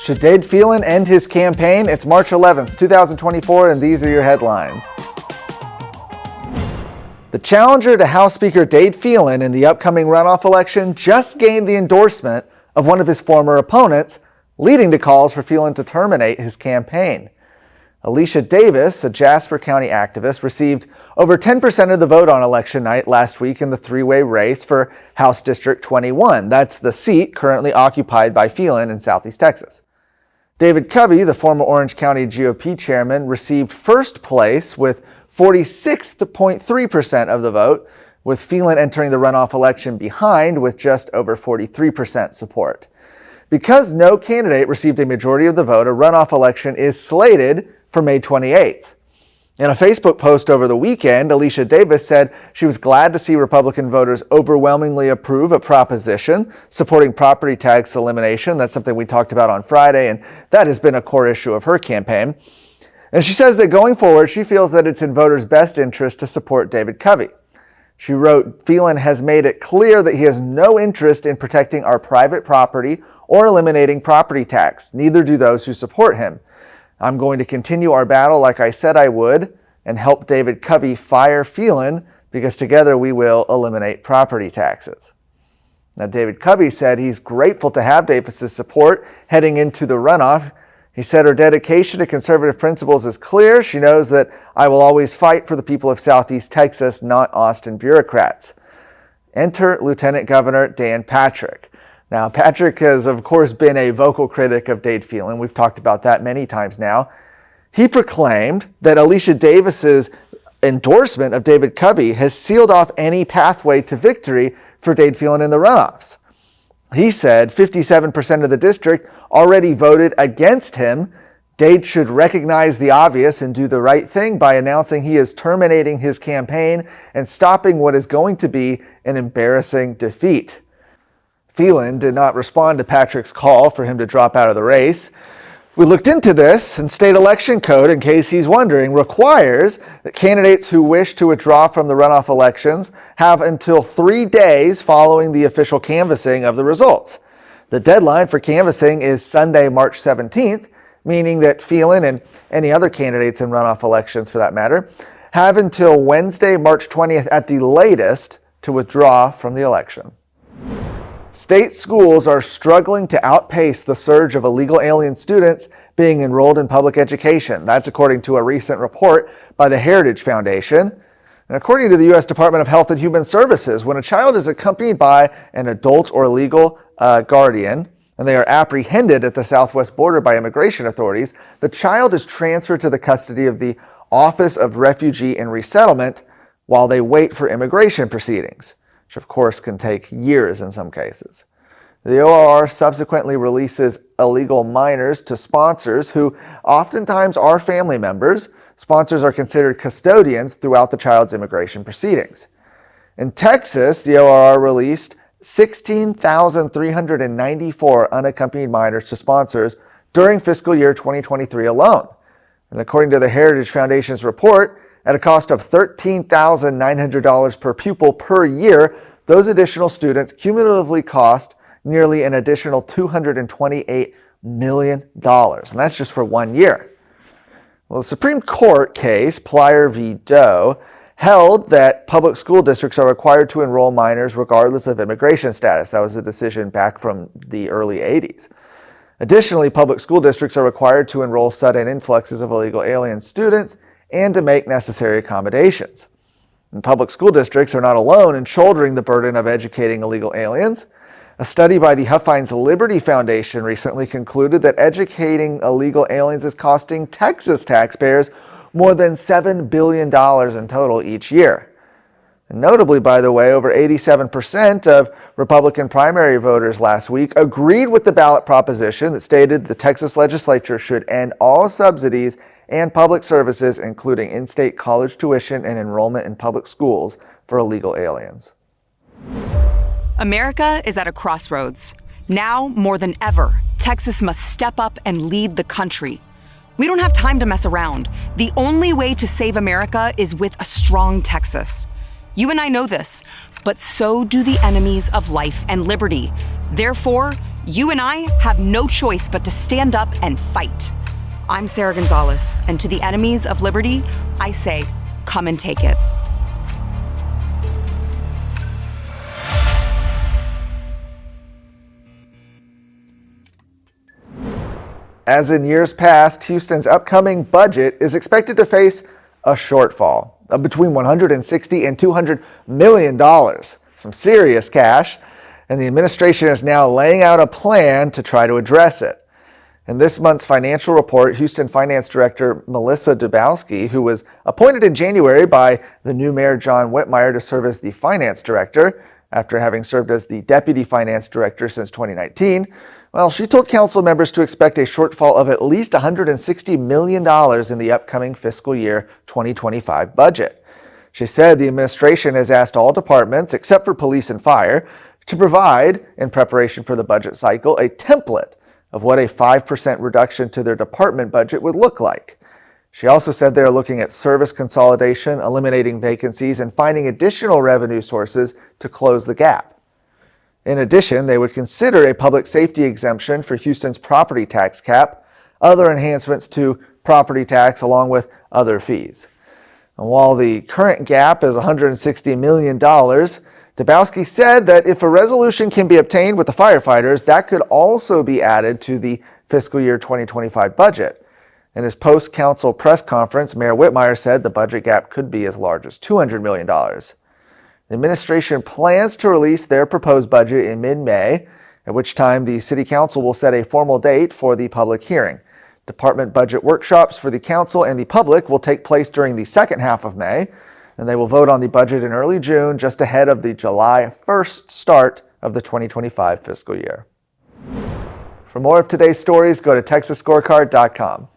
Should Dade Phelan end his campaign? It's March 11th, 2024, and these are your headlines. The challenger to House Speaker Dade Phelan in the upcoming runoff election just gained the endorsement of one of his former opponents, leading to calls for Phelan to terminate his campaign. Alicia Davis, a Jasper County activist, received over 10% of the vote on election night last week in the three-way race for House District 21. That's the seat currently occupied by Phelan in Southeast Texas. David Covey, the former Orange County GOP chairman, received first place with 46.3% of the vote, with Phelan entering the runoff election behind with just over 43% support. Because no candidate received a majority of the vote, a runoff election is slated for May 28th. In a Facebook post over the weekend, Alicia Davis said she was glad to see Republican voters overwhelmingly approve a proposition supporting property tax elimination. That's something we talked about on Friday, and that has been a core issue of her campaign. And she says that going forward, she feels that it's in voters' best interest to support David Covey. She wrote, "Phelan has made it clear that he has no interest in protecting our private property or eliminating property tax. Neither do those who support him. I'm going to continue our battle like I said I would and help David Covey fire Phelan because together we will eliminate property taxes." Now, David Covey said he's grateful to have Davis's support heading into the runoff. He said her dedication to conservative principles is clear. She knows that I will always fight for the people of Southeast Texas, not Austin bureaucrats. Enter Lieutenant Governor Dan Patrick. Now, Patrick has, of course, been a vocal critic of Dade Phelan. We've talked about that many times now. He proclaimed that Alicia Davis's endorsement of David Covey has sealed off any pathway to victory for Dade Phelan in the runoffs. He said 57% of the district already voted against him. Dade should recognize the obvious and do the right thing by announcing he is terminating his campaign and stopping what is going to be an embarrassing defeat. Phelan did not respond to Patrick's call for him to drop out of the race. We looked into this, and state election code, in case he's wondering, requires that candidates who wish to withdraw from the runoff elections have until 3 days following the official canvassing of the results. The deadline for canvassing is Sunday, March 17th, meaning that Phelan and any other candidates in runoff elections, for that matter, have until Wednesday, March 20th at the latest to withdraw from the election. State schools are struggling to outpace the surge of illegal alien students being enrolled in public education. That's according to a recent report by the Heritage Foundation. And according to the U.S. Department of Health and Human Services, when a child is accompanied by an adult or legal guardian, and they are apprehended at the southwest border by immigration authorities, the child is transferred to the custody of the Office of Refugee and Resettlement while they wait for immigration proceedings, which of course can take years in some cases. The ORR subsequently releases illegal minors to sponsors who oftentimes are family members. Sponsors are considered custodians throughout the child's immigration proceedings. In Texas, the ORR released 16,394 unaccompanied minors to sponsors during fiscal year 2023 alone. And according to the Heritage Foundation's report, at a cost of $13,900 per pupil per year, those additional students cumulatively cost nearly an additional $228 million. And that's just for 1 year. Well, the Supreme Court case, Plyer v. Doe, held that public school districts are required to enroll minors regardless of immigration status. That was a decision back from the early 80s. Additionally, public school districts are required to enroll sudden influxes of illegal alien students and to make necessary accommodations. And public school districts are not alone in shouldering the burden of educating illegal aliens. A study by the Huffines Liberty Foundation recently concluded that educating illegal aliens is costing Texas taxpayers more than $7 billion in total each year. And notably, by the way, over 87% of Republican primary voters last week agreed with the ballot proposition that stated the Texas legislature should end all subsidies and public services, including in-state college tuition and enrollment in public schools for illegal aliens. America is at a crossroads. Now, more than ever, Texas must step up and lead the country. We don't have time to mess around. The only way to save America is with a strong Texas. You and I know this, but so do the enemies of life and liberty. Therefore, You and I have no choice but to stand up and fight. I'm Sarah Gonzalez, and to the enemies of liberty, I say, come and take it. As in years past, Houston's upcoming budget is expected to face a shortfall of between $160 and $200 million, some serious cash, and the administration is now laying out a plan to try to address it. In this month's financial report, Houston Finance Director Melissa Dubowski, who was appointed in January by the new mayor John Whitmire to serve as the finance director, after having served as the deputy finance director since 2019, well, she told council members to expect a shortfall of at least $160 million in the upcoming fiscal year 2025 budget. She said the administration has asked all departments, except for police and fire, to provide, in preparation for the budget cycle, a template of what a 5% reduction to their department budget would look like. She also said they are looking at service consolidation, eliminating vacancies, and finding additional revenue sources to close the gap. In addition, they would consider a public safety exemption for Houston's property tax cap, other enhancements to property tax, along with other fees. And while the current gap is $160 million, Dubowski said that if a resolution can be obtained with the firefighters, that could also be added to the fiscal year 2025 budget. In his post-council press conference, Mayor Whitmire said the budget gap could be as large as $200 million. The administration plans to release their proposed budget in mid-May, at which time the City Council will set a formal date for the public hearing. Department budget workshops for the council and the public will take place during the second half of May, and they will vote on the budget in early June, just ahead of the July 1st start of the 2025 fiscal year. For more of today's stories, go to TexasScorecard.com.